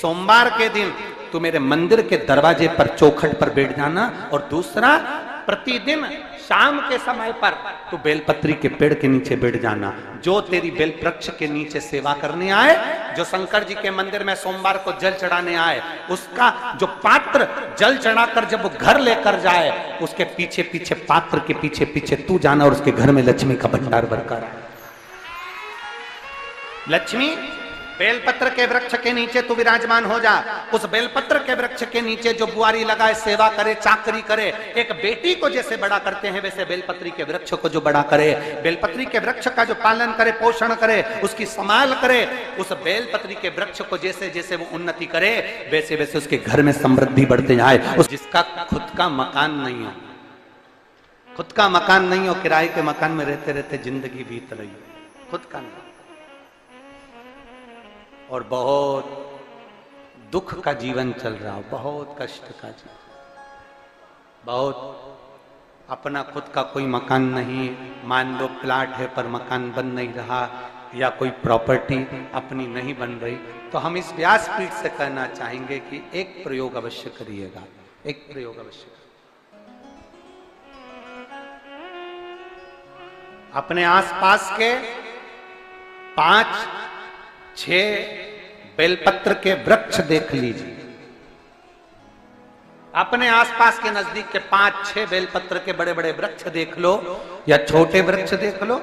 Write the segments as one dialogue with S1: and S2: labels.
S1: सोमवार के दिन तू मेरे मंदिर के दरवाजे पर चौखट पर बैठ जाना, और दूसरा प्रतिदिन शाम के समय पर तू बेलपत्री के पेड़ के नीचे बैठ जाना। जो तेरी बेल वृक्ष के नीचे सेवा करने आए, जो शंकर जी के मंदिर में सोमवार को जल चढ़ाने आए, उसका जो पात्र जल चढ़ाकर जब वो घर लेकर जाए, उसके पीछे पीछे, पात्र के पीछे पीछे तू जाना, और उसके घर में लक्ष्मी का भंडार भरकर आए। लक्ष्मी बेलपत्र के वृक्ष के नीचे तू विराजमान हो जा। उस बेलपत्र के वृक्ष के नीचे जो बुआरी लगाए, सेवा करे, चाकरी करे, एक बेटी को जैसे बड़ा करते हैं वैसे बेलपत्री के वृक्ष को जो बड़ा करे, बेलपत्री के वृक्ष का जो पालन करे, पोषण करे, उसकी संभाल करे, उस बेलपत्री के वृक्ष को जैसे जैसे वो उन्नति करे, वैसे वैसे उसके घर में समृद्धि बढ़ते जाए। उस जिसका खुद का मकान नहीं हो, खुद का मकान नहीं हो, किराए के मकान में रहते रहते जिंदगी बीत रही हो, खुद का नहीं, और बहुत दुख का जीवन चल रहा हो, बहुत कष्ट का जीवन, बहुत अपना खुद का कोई मकान नहीं, मान लो प्लाट है पर मकान बन नहीं रहा, या कोई प्रॉपर्टी अपनी नहीं बन रही, तो हम इस व्यासपीठ से कहना चाहेंगे कि एक प्रयोग अवश्य करिएगा, एक प्रयोग अवश्य। अपने आसपास के 5-6 बेलपत्र के वृक्ष देख लीजिए, अपने आसपास के नजदीक के 5-6 बेलपत्र के बड़े बड़े वृक्ष देख लो, या छोटे वृक्ष देख लो।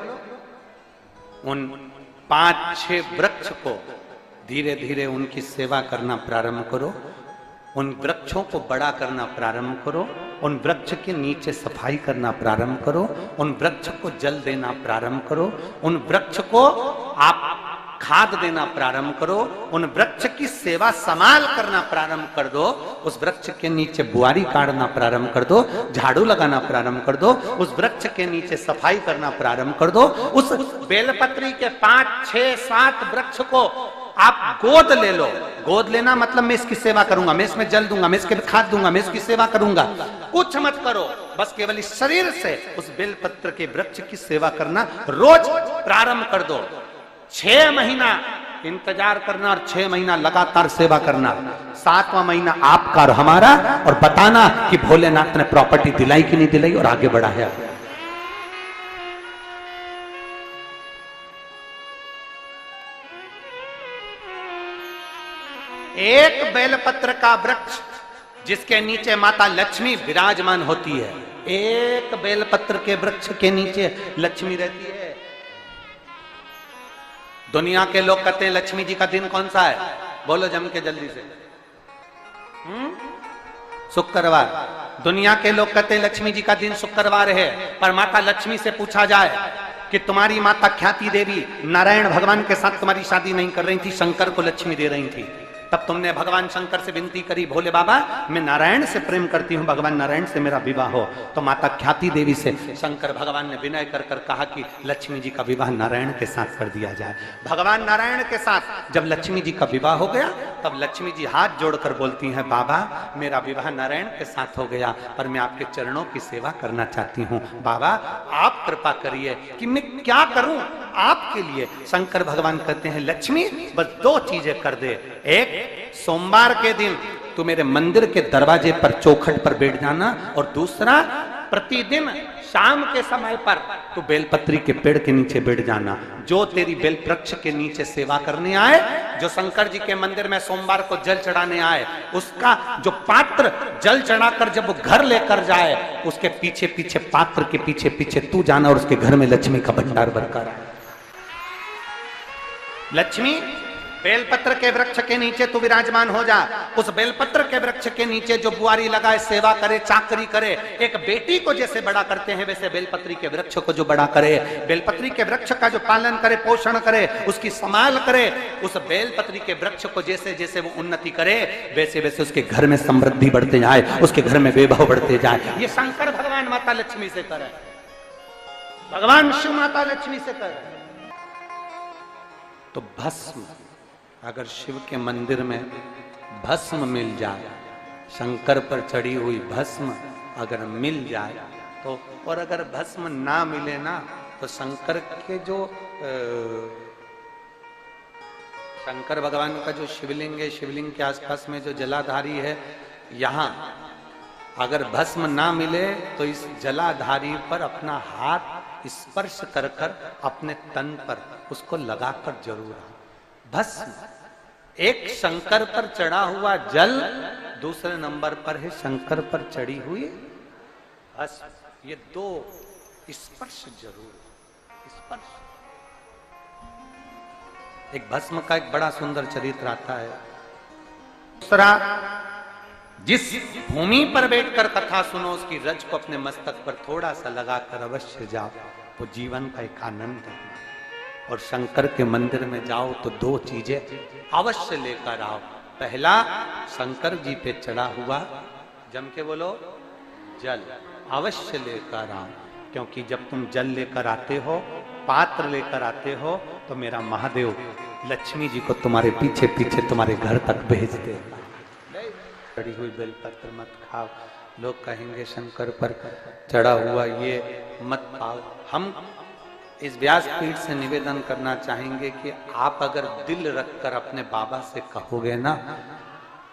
S1: उन 5-6 वृक्ष को धीरे धीरे उनकी सेवा करना प्रारंभ करो, उन वृक्षों को बड़ा करना प्रारंभ करो, उन वृक्ष के नीचे सफाई करना प्रारंभ करो, उन वृक्ष को जल देना प्रारंभ करो, उन वृक्ष को आप खाद देना प्रारंभ करो, उन वृक्ष की सेवा संभाल करना प्रारंभ कर दो, उस वृक्ष के नीचे बुआरी काटना प्रारंभ कर दो, झाड़ू लगाना प्रारंभ कर दो, उस वृक्ष के नीचे सफाई करना प्रारंभ कर दो। उस बेलपत्री के 5-6-7 वृक्ष को आप गोद ले लो। गोद लेना मतलब मैं इसकी सेवा करूंगा, मैं इसमें जल दूंगा, मैं इसके खाद दूंगा, मैं इसकी सेवा करूंगा, कुछ मत करो, बस केवल इस शरीर से उस बेलपत्र के वृक्ष की सेवा करना रोज प्रारंभ कर दो। 6 महीना इंतजार करना और 6 महीना लगातार सेवा करना, 7वां महीना आपका और हमारा, और बताना कि भोलेनाथ ने प्रॉपर्टी दिलाई कि नहीं दिलाई और आगे बढ़ाया। एक बेलपत्र का वृक्ष जिसके नीचे माता लक्ष्मी विराजमान होती है, एक बेलपत्र के वृक्ष के नीचे लक्ष्मी रहती है। दुनिया के लोग कहते हैं लक्ष्मी जी का दिन कौन सा है, बोलो जम के जल्दी से। शुक्रवार। दुनिया के लोग कहते हैं लक्ष्मी जी का दिन शुक्रवार है, पर माता लक्ष्मी से पूछा जाए कि तुम्हारी माता ख्याति देवी नारायण भगवान के साथ तुम्हारी शादी नहीं कर रही थी, शंकर को लक्ष्मी दे रही थी, तब तुमने भगवान शंकर से विनती करी, भोले बाबा मैं नारायण से प्रेम करती हूँ, भगवान नारायण से मेरा विवाह हो। तो माता ख्याति देवी से शंकर भगवान ने विनय कर कर कहा कि लक्ष्मी जी का विवाह नारायण के साथ कर दिया जाए। भगवान नारायण के साथ जब लक्ष्मी जी का विवाह हो गया, तब लक्ष्मी जी हाथ जोड़कर बोलती हैं, बाबा मेरा विवाह नारायण के साथ हो गया, पर मैं आपके चरणों की सेवा करना चाहती हूँ, बाबा आप कृपा करिए कि मैं क्या करूं आपके लिए। शंकर भगवान कहते हैं, लक्ष्मी बस 2 चीजें कर दे, एक सोमवार के दिन तू मेरे मंदिर के दरवाजे पर चौखट पर बैठ जाना, और दूसरा प्रतिदिन शाम के समय पर तू बेलपत्री के पेड़ के नीचे बैठ जाना। जो तेरी बेल वृक्ष के नीचे सेवा करने आए, जो शंकर जी के मंदिर में सोमवार को जल चढ़ाने आए, उसका जो पात्र जल चढ़ाकर जब वो घर लेकर जाए, उसके पीछे पीछे, पात्र के पीछे पीछे तू जाना, और उसके घर में लक्ष्मी का भंडार भरकर आए। लक्ष्मी बेलपत्र के वृक्ष के नीचे तू विराजमान हो जा। उस बेलपत्र के वृक्ष के नीचे जो बुआरी लगाए, सेवा करे, चाकरी करे, एक बेटी को जैसे बड़ा करते हैं वैसे बेलपत्री के वृक्ष को जो बड़ा करे, बेलपत्री के वृक्ष का जो पालन करे, पोषण करे, उसकी संभाल करे, उस बेलपत्री के वृक्ष को जैसे जैसे वो उन्नति करे, वैसे वैसे उसके घर में समृद्धि बढ़ते जाए, उसके घर में वैभव बढ़ते जाए। ये शंकर भगवान माता लक्ष्मी से करे, भगवान शिव माता लक्ष्मी से करे। तो भस्म, अगर शिव के मंदिर में भस्म मिल जाए, शंकर पर चढ़ी हुई भस्म अगर मिल जाए तो, और अगर भस्म ना मिले ना, तो शंकर के जो शंकर भगवान का जो शिवलिंग है, शिवलिंग के आसपास में जो जलाधारी है, यहाँ अगर भस्म ना मिले तो इस जलाधारी पर अपना हाथ स्पर्श कर कर अपने तन पर उसको लगाकर जरूर आओ। भस्म एक शंकर पर चढ़ा हुआ जल, दूसरे नंबर पर है शंकर पर चढ़ी हुई भस्म। ये दो स्पर्श जरूर, स्पर्श। एक भस्म का एक बड़ा सुंदर चरित्र आता है। दूसरा, जिस भूमि पर बैठकर कथा सुनो उसकी रज को अपने मस्तक पर थोड़ा सा लगाकर अवश्य जाओ, वो जीवन का एक आनंद है। और शंकर के मंदिर में जाओ तो दो चीजें अवश्य लेकर आओ। पहला, शंकर जी पे चढ़ा हुआ, जम के बोलो, जल अवश्य लेकर आओ। क्योंकि जब तुम जल लेकर आते हो, पात्र लेकर आते हो, तो मेरा महादेव लक्ष्मी जी को तुम्हारे पीछे पीछे तुम्हारे घर तक भेज देगा। चढ़ी हुई बेलपत्र मत खाओ, लोग कहेंगे शंकर पर चढ़ा हुआ ये मत खाओ। हम इस व्यासपीठ से निवेदन करना चाहेंगे कि आप अगर दिल रखकर अपने बाबा से कहोगे ना,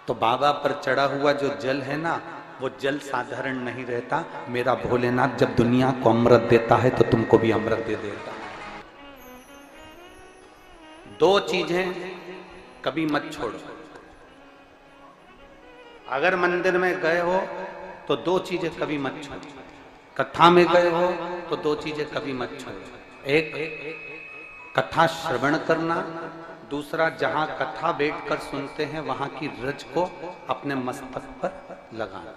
S1: तो बाबा पर चढ़ा हुआ जो जल है ना, वो जल साधारण नहीं रहता। मेरा भोलेनाथ जब दुनिया को अमृत देता है तो तुमको भी अमृत दे देता है। दो चीजें कभी मत छोड़ो। अगर मंदिर में गए हो तो दो चीजें कभी मत छोड़ो। कथा में गए हो तो दो चीजें कभी मत छोड़ो। एक, कथा श्रवण करना। दूसरा, जहां कथा बैठकर सुनते हैं वहां की रज को अपने मस्तक पर लगाना।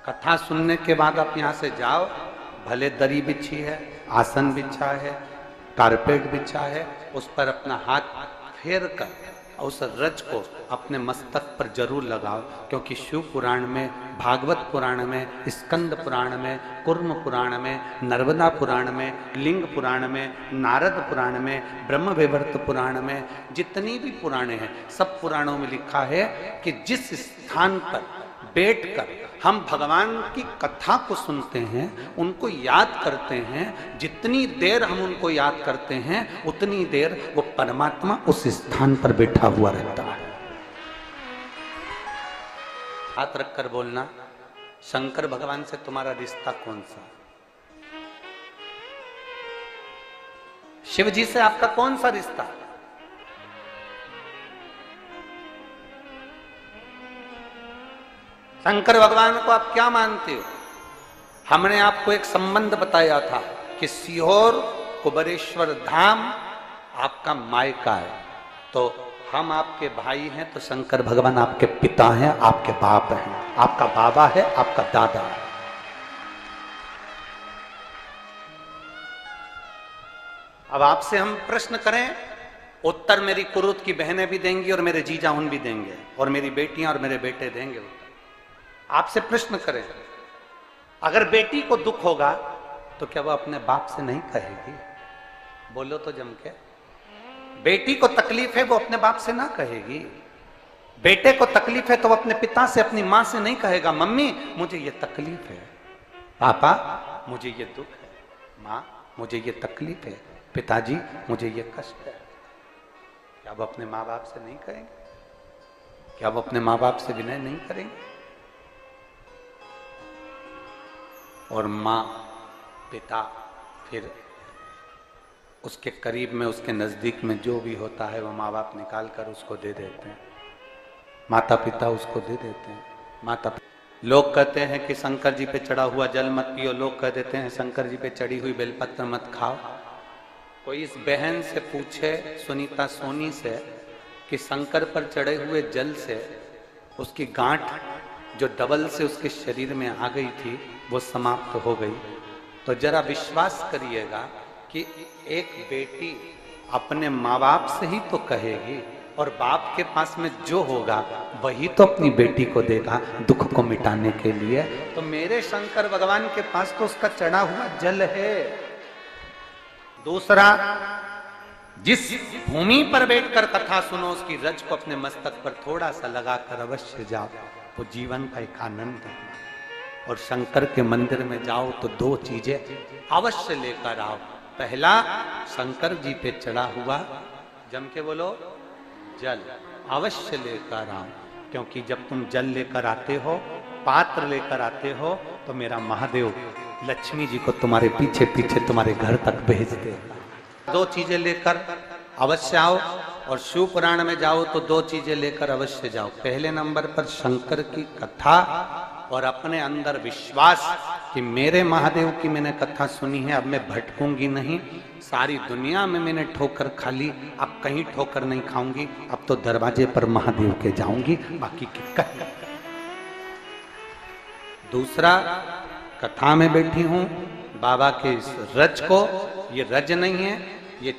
S1: कथा सुनने के बाद आप यहां से जाओ, भले दरी बिछी है, आसन बिछा है, कारपेट बिछा है, उस पर अपना हाथ फेर कर उस रज को अपने मस्तक पर जरूर लगाओ। क्योंकि शिव पुराण में, भागवत पुराण में, स्कंद पुराण में, कुर्म पुराण में, नर्मदा पुराण में, लिंग पुराण में, नारद पुराण में, ब्रह्म वैवर्त पुराण में, जितनी भी पुराणे हैं, सब पुराणों में लिखा है कि जिस स्थान पर बैठकर हम भगवान की कथा को सुनते हैं, उनको याद करते हैं, जितनी देर हम उनको याद करते हैं उतनी देर वो परमात्मा उस स्थान पर बैठा हुआ रहता है। हाथ रखकर बोलना, शंकर भगवान से तुम्हारा रिश्ता कौन सा? शिव जी से आपका कौन सा रिश्ता? शंकर भगवान को आप क्या मानते हो? हमने आपको एक संबंध बताया था कि सीहोर कुबेरेश्वर धाम आपका मायका है, तो हम आपके भाई हैं, तो शंकर भगवान आपके पिता हैं, आपके बाप हैं, आपका बाबा है, आपका दादा है। अब आपसे हम प्रश्न करें, उत्तर मेरी कुरुत की बहनें भी देंगी और मेरे जीजा उन भी देंगे और मेरी बेटियां और मेरे बेटे देंगे। आपसे प्रश्न करें, अगर बेटी को दुख होगा तो क्या वो अपने बाप से नहीं कहेगी? बोलो तो जम के। बेटी को तकलीफ है, वो अपने बाप से ना कहेगी। बेटे को तकलीफ है तो वो अपने पिता से, अपनी मां से नहीं कहेगा, मम्मी मुझे ये तकलीफ है, पापा मुझे ये दुख है, मां मुझे ये तकलीफ है, पिताजी मुझे ये कष्ट है। क्या वो अपने माँ बाप से नहीं कहेंगे? क्या वो अपने माँ बाप से विनय नहीं करेंगे? और माँ, पिता, फिर उसके करीब में, उसके नजदीक में जो भी होता है वो माँ बाप निकाल कर उसको दे देते हैं, माता पिता उसको दे देते हैं। माता लोग कहते हैं कि शंकर जी पे चढ़ा हुआ जल मत पियो, लोग कह देते हैं शंकर जी पे चढ़ी हुई बेलपत्र मत खाओ। कोई इस बहन से पूछे, सुनीता सोनी से, कि शंकर पर चढ़े हुए जल से उसकी गांठ जो डबल से उसके शरीर में आ गई थी वो समाप्त हो गई, तो जरा विश्वास करिएगा कि एक बेटी अपने माँ बाप से ही तो कहेगी, और बाप के पास में जो होगा वही तो अपनी बेटी को देगा दुख को मिटाने के लिए। तो मेरे शंकर भगवान के पास तो उसका चढ़ा हुआ जल है। दूसरा, जिस भूमि पर बैठकर कथा सुनो उसकी रज को अपने मस्तक पर थोड़ा सा लगाकर अवश्य जाओ, वो जीवन का एक आनंद है। और शंकर के मंदिर में जाओ तो दो चीजें अवश्य लेकर आओ। पहला, शंकर जी पे चढ़ा हुआ जम के बोलो, जल अवश्य लेकर आओ, क्योंकि जब तुम जल लेकर आते हो, पात्र लेकर आते हो, तो मेरा महादेव लक्ष्मी जी को तुम्हारे पीछे पीछे तुम्हारे घर तक भेज देगा। दो चीजें लेकर अवश्य आओ, और शिव पुराण में जाओ तो दो चीजें लेकर अवश्य जाओ। पहले नंबर पर शंकर की कथा और अपने अंदर विश्वास कि मेरे महादेव की मैंने कथा सुनी है, अब मैं भटकूंगी नहीं। सारी दुनिया में मैंने ठोकर खा ली, अब कहीं ठोकर नहीं खाऊंगी, अब तो दरवाजे पर महादेव के जाऊंगी, बाकी की कह। दूसरा, कथा में बैठी हूं बाबा के इस रज को, ये रज नहीं है, ये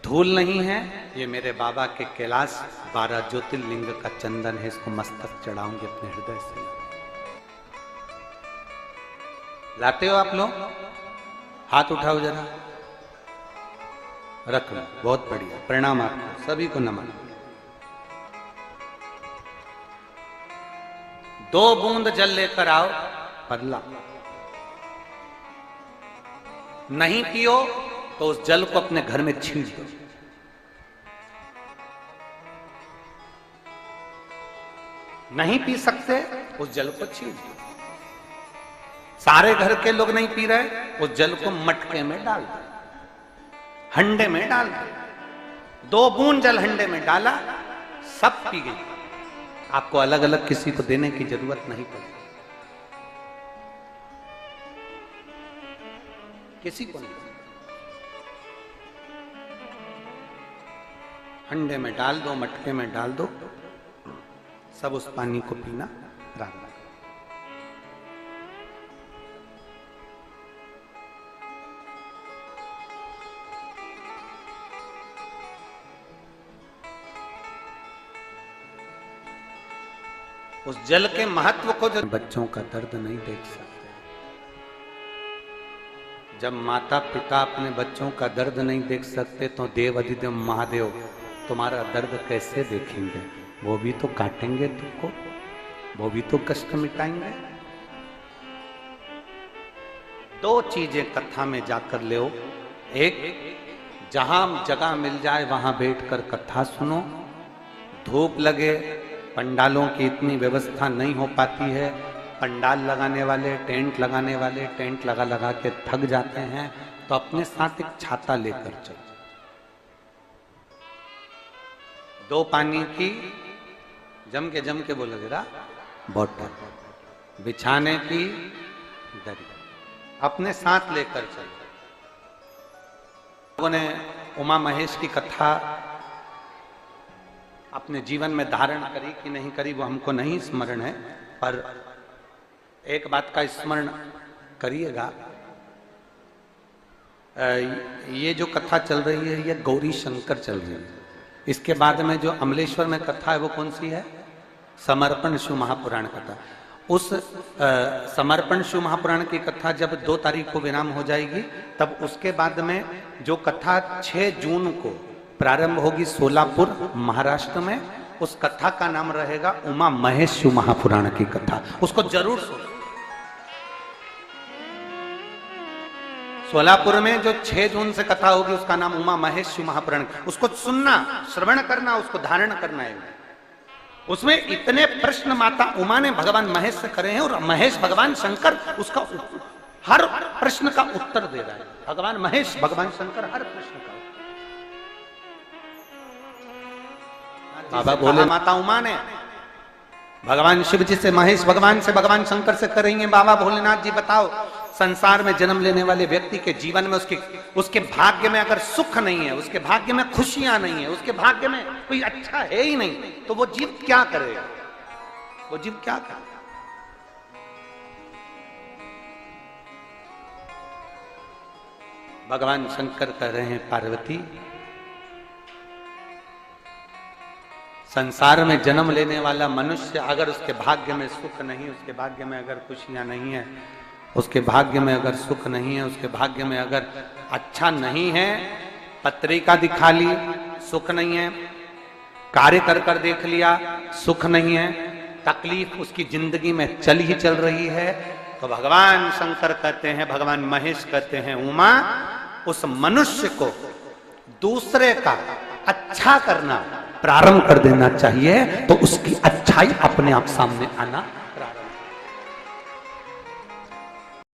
S1: धूल नहीं है, ये मेरे बाबा के कैलाश 12 ज्योतिर्लिंग का चंदन है, इसको मस्तक चढ़ाऊंगे अपने हृदय से। लाते हो आप लोग? हाथ उठाओ जरा, रख लो, बहुत बढ़िया, प्रणाम आपको सभी को, नमन। 2 बूंद जल लेकर आओ, पगला नहीं पियो तो उस जल को अपने घर में छींट दो। नहीं पी सकते, उस जल को छींट दो। सारे घर के लोग नहीं पी रहे, उस जल को मटके में डाल दो, हंडे में डाल दो। 2 बूंद जल हंडे में डाला, सब पी गई। आपको अलग अलग किसी को देने की जरूरत नहीं पड़ी, किसी को नहीं। हंडे में डाल दो, मटके में डाल दो, सब उस पानी को पीना रात। उस जल के महत्व को जो बच्चों का दर्द नहीं देख सकते, जब माता पिता अपने बच्चों का दर्द नहीं देख सकते, तो देव अधिदेव महादेव तुम्हारा दर्द कैसे देखेंगे? वो भी तो काटेंगे तुमको, वो भी तो कष्ट मिटाएंगे। 2 चीजें कथा में जाकर ले। एक, जहां जगह मिल जाए वहां बैठकर कथा सुनो। धूप लगे, पंडालों की इतनी व्यवस्था नहीं हो पाती है, पंडाल लगाने वाले, टेंट लगाने वाले टेंट लगा लगा के थक जाते हैं, तो अपने साथ एक छाता लेकर चलो। 2 पानी की जम के बोलो जरा, बोतल, बिछाने की दरी अपने साथ लेकर चलो। लोगों ने उमा महेश की कथा अपने जीवन में धारण करी कि नहीं करी वो हमको नहीं स्मरण है, पर एक बात का स्मरण करिएगा, ये जो कथा चल रही है ये गौरी शंकर चल रही है। इसके बाद में जो अमलेश्वर में कथा है वो कौन सी है? समर्पण शिव महापुराण कथा। उस समर्पण शिव महापुराण की कथा जब 2 तारीख को विराम हो जाएगी, तब उसके बाद में जो कथा 6 जून को प्रारंभ होगी सोलापुर महाराष्ट्र में, उस कथा का नाम रहेगा उमा महेश शिव महापुराण की कथा। उसको जरूर सुनो। सोलापुर में जो 6 जून से कथा होगी उसका नाम उमा महेश शिव महापुराण। उसको सुनना, श्रवण करना, उसको धारण करना है। उसमें इतने प्रश्न माता उमा ने भगवान महेश से करे हैं, और महेश भगवान शंकर उसका हर प्रश्न का उत्तर दे रहा है। भगवान महेश भगवान शंकर हर प्रश्न का। बाबा बोले माता उमा ने भगवान शिव जी से, महेश भगवान से, भगवान शंकर से करेंगे, बाबा भोलेनाथ जी बताओ, संसार में जन्म लेने वाले व्यक्ति के जीवन में उसके भाग्य में अगर सुख नहीं है, उसके भाग्य में खुशियां नहीं है, उसके भाग्य में कोई अच्छा है ही नहीं, तो वो जीव क्या करेगा? वो जीव क्या करेगा? भगवान शंकर कह रहे हैं, पार्वती, संसार में जन्म लेने वाला मनुष्य अगर उसके भाग्य में सुख नहीं, उसके भाग्य में अगर खुशियां नहीं है, उसके भाग्य में अगर सुख नहीं है, उसके भाग्य में अगर अच्छा नहीं है, पत्रिका दिखा ली सुख नहीं है, कार्य कर कर देख लिया सुख नहीं है, तकलीफ उसकी जिंदगी में चल ही चल रही है, तो भगवान शंकर कहते हैं, भगवान महेश कहते हैं, उमा, उस मनुष्य को दूसरे का अच्छा करना प्रारंभ कर देना चाहिए, तो उसकी अच्छाई अपने आप सामने आना